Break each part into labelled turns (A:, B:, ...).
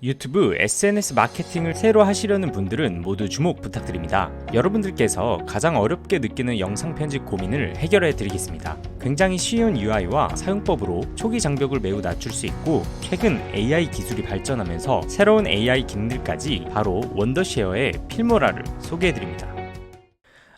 A: 유튜브 SNS 마케팅을 새로 하시려는 분들은 모두 주목 부탁드립니다. 여러분들께서 가장 어렵게 느끼는 영상 편집 고민을 해결해 드리겠습니다. 굉장히 쉬운 UI와 사용법으로 초기 장벽을 매우 낮출 수 있고, 최근 AI 기술이 발전하면서 새로운 AI 기능들까지 바로 원더쉐어의 필모라를 소개해 드립니다.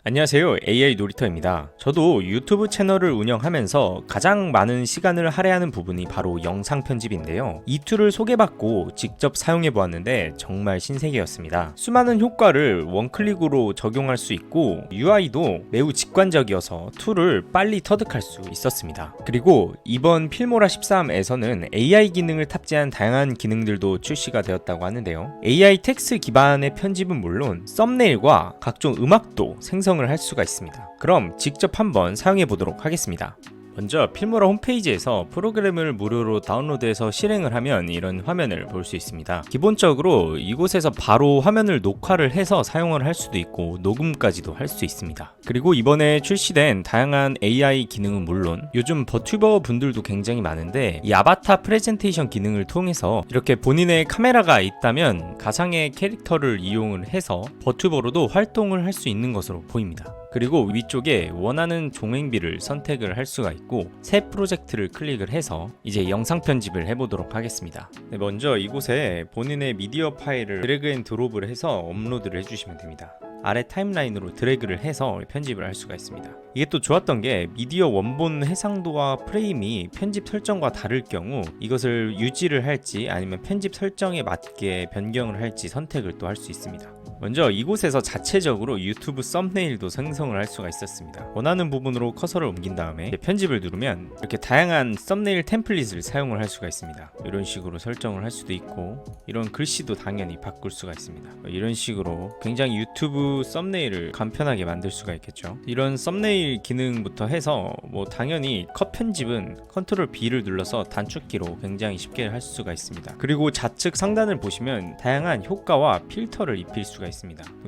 A: 안녕하세요, AI 놀이터입니다. 저도 유튜브 채널을 운영하면서 가장 많은 시간을 할애하는 부분이 바로 영상 편집인데요. 이 툴을 소개받고 직접 사용해 보았는데 정말 신세계였습니다. 수많은 효과를 원클릭으로 적용할 수 있고, UI도 매우 직관적이어서 툴을 빨리 터득할 수 있었습니다. 그리고 이번 필모라 13에서는 AI 기능을 탑재한 다양한 기능들도 출시가 되었다고 하는데요. AI 텍스트 기반의 편집은 물론 썸네일과 각종 음악도 생성을 할 수가 있습니다. 그럼 직접 한번 사용해 보도록 하겠습니다. 먼저 필모라 홈페이지에서 프로그램을 무료로 다운로드해서 실행을 하면 이런 화면을 볼 수 있습니다. 기본적으로 이곳에서 바로 화면을 녹화를 해서 사용을 할 수도 있고 녹음까지도 할 수 있습니다. 그리고 이번에 출시된 다양한 AI 기능은 물론 요즘 버튜버 분들도 굉장히 많은데, 이 아바타 프레젠테이션 기능을 통해서 이렇게 본인의 카메라가 있다면 가상의 캐릭터를 이용을 해서 버튜버로도 활동을 할 수 있는 것으로 보입니다. 그리고 위쪽에 원하는 종횡비를 선택을 할 수가 있고, 새 프로젝트를 클릭을 해서 이제 영상 편집을 해보도록 하겠습니다. 먼저 이곳에 본인의 미디어 파일을 드래그 앤 드롭을 해서 업로드를 해주시면 됩니다. 아래 타임라인으로 드래그를 해서 편집을 할 수가 있습니다. 이게 또 좋았던 게, 미디어 원본 해상도와 프레임이 편집 설정과 다를 경우 이것을 유지를 할지 아니면 편집 설정에 맞게 변경을 할지 선택을 또 할 수 있습니다. 먼저 이곳에서 자체적으로 유튜브 썸네일도 생성을 할 수가 있었습니다. 원하는 부분으로 커서를 옮긴 다음에 편집을 누르면 이렇게 다양한 썸네일 템플릿을 사용을 할 수가 있습니다. 이런 식으로 설정을 할 수도 있고, 이런 글씨도 당연히 바꿀 수가 있습니다. 이런 식으로 굉장히 유튜브 썸네일을 간편하게 만들 수가 있겠죠. 이런 썸네일 기능부터 해서 당연히 컷 편집은 컨트롤 B를 눌러서 단축키로 굉장히 쉽게 할 수가 있습니다. 그리고 좌측 상단을 보시면 다양한 효과와 필터를 입힐 수가 있습니다.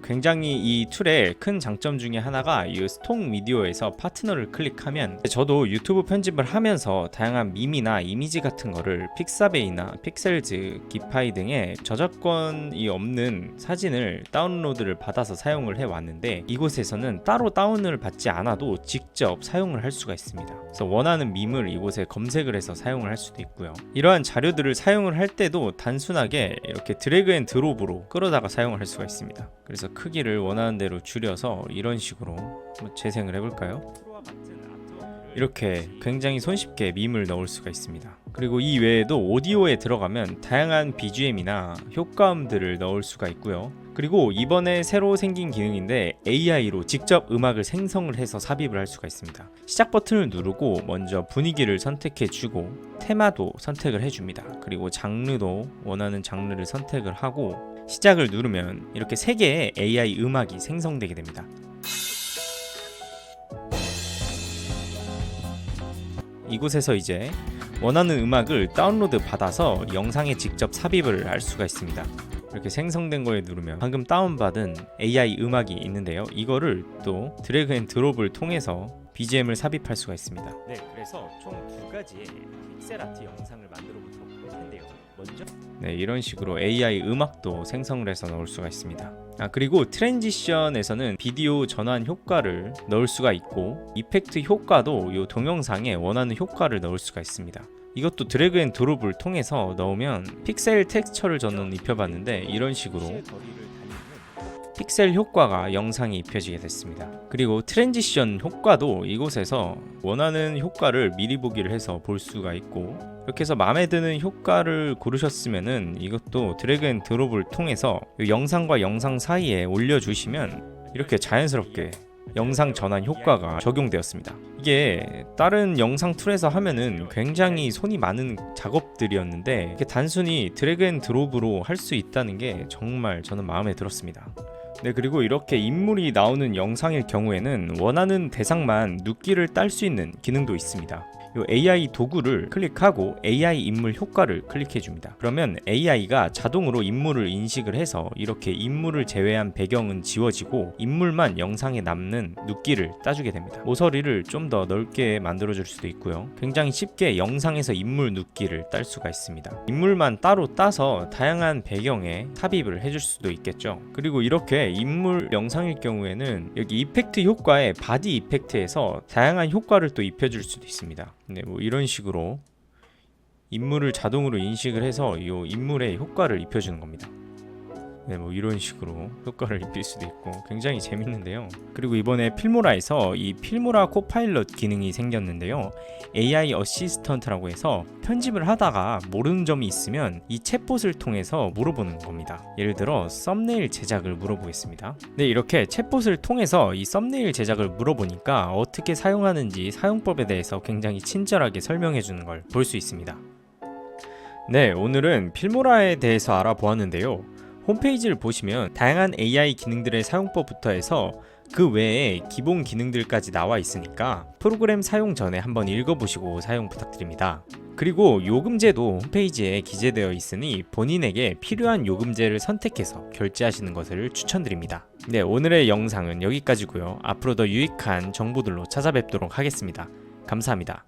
A: 굉장히 이 툴의 큰 장점 중에 하나가 이 스톡 미디어에서 파트너를 클릭하면, 저도 유튜브 편집을 하면서 다양한 밈이나 이미지 같은 거를 픽사베이나 픽셀즈, 기파이 등의 저작권이 없는 사진을 다운로드를 받아서 사용을 해왔는데, 이곳에서는 따로 다운을 받지 않아도 직접 사용을 할 수가 있습니다. 그래서 원하는 밈을 이곳에 검색을 해서 사용을 할 수도 있고요. 이러한 자료들을 사용을 할 때도 단순하게 이렇게 드래그 앤 드롭으로 끌어다가 사용을 할 수가 있습니다. 그래서 크기를 원하는 대로 줄여서 이런 식으로 재생을 해볼까요? 이렇게 굉장히 손쉽게 밈을 넣을 수가 있습니다. 그리고 이 외에도 오디오에 들어가면 다양한 BGM이나 효과음들을 넣을 수가 있고요. 그리고 이번에 새로 생긴 기능인데, AI로 직접 음악을 생성을 해서 삽입을 할 수가 있습니다. 시작 버튼을 누르고 먼저 분위기를 선택해주고 테마도 선택을 해줍니다. 그리고 장르도 원하는 장르를 선택을 하고 시작을 누르면 이렇게 3개의 AI 음악이 생성되게 됩니다. 이곳에서 이제 원하는 음악을 다운로드 받아서 영상에 직접 삽입을 할 수가 있습니다. 이렇게 생성된 거에 누르면 방금 다운받은 AI 음악이 있는데요. 이거를 또 드래그 앤 드롭을 통해서 BGM을 삽입할 수가 있습니다. 네, 그래서 총 2가지의 픽셀 아트 영상을 만들어 보도록 할 텐데요. 먼저 이런 식으로 AI 음악도 생성을 해서 넣을 수가 있습니다. 그리고 트랜지션에서는 비디오 전환 효과를 넣을 수가 있고, 이펙트 효과도 이 동영상에 원하는 효과를 넣을 수가 있습니다. 이것도 드래그 앤 드롭을 통해서 넣으면 픽셀 텍스처를 저는 입혀봤는데, 이런 식으로 픽셀 효과가 영상에 입혀지게 됐습니다. 그리고 트랜지션 효과도 이곳에서 원하는 효과를 미리 보기를 해서 볼 수가 있고, 이렇게 해서 마음에 드는 효과를 고르셨으면은 이것도 드래그 앤 드롭을 통해서 영상과 영상 사이에 올려주시면 이렇게 자연스럽게 영상 전환 효과가 적용되었습니다. 이게 다른 영상 툴에서 하면은 굉장히 손이 많은 작업들이었는데, 이게 단순히 드래그 앤 드롭으로 할 수 있다는 게 정말 저는 마음에 들었습니다. 네, 그리고 이렇게 인물이 나오는 영상일 경우에는 원하는 대상만 눕기를 딸 수 있는 기능도 있습니다. 요 AI 도구를 클릭하고 AI 인물 효과를 클릭해 줍니다. 그러면 AI가 자동으로 인물을 인식을 해서 이렇게 인물을 제외한 배경은 지워지고 인물만 영상에 남는 눕기를 따주게 됩니다. 모서리를 좀 더 넓게 만들어 줄 수도 있고요. 굉장히 쉽게 영상에서 인물 눕기를 딸 수가 있습니다. 인물만 따로 따서 다양한 배경에 삽입을 해줄 수도 있겠죠. 그리고 이렇게 인물 영상일 경우에는 여기 이펙트 효과에 바디 이펙트에서 다양한 효과를 또 입혀줄 수도 있습니다. 네, 뭐 이런 식으로 인물을 자동으로 인식을 해서 이 인물의 효과를 입혀주는 겁니다. 네, 뭐 이런 식으로 효과를 입힐 수도 있고 굉장히 재밌는데요. 그리고 이번에 필모라에서 이 필모라 코파일럿 기능이 생겼는데요. AI 어시스턴트라고 해서 편집을 하다가 모르는 점이 있으면 이 챗봇을 통해서 물어보는 겁니다. 예를 들어 썸네일 제작을 물어보겠습니다. 네, 이렇게 챗봇을 통해서 이 썸네일 제작을 물어보니까 어떻게 사용하는지 사용법에 대해서 굉장히 친절하게 설명해 주는 걸 볼 수 있습니다. 네, 오늘은 필모라에 대해서 알아보았는데요. 홈페이지를 보시면 다양한 AI 기능들의 사용법부터 해서 그 외에 기본 기능들까지 나와 있으니까 프로그램 사용 전에 한번 읽어보시고 사용 부탁드립니다. 그리고 요금제도 홈페이지에 기재되어 있으니 본인에게 필요한 요금제를 선택해서 결제하시는 것을 추천드립니다. 네, 오늘의 영상은 여기까지고요. 앞으로 더 유익한 정보들로 찾아뵙도록 하겠습니다. 감사합니다.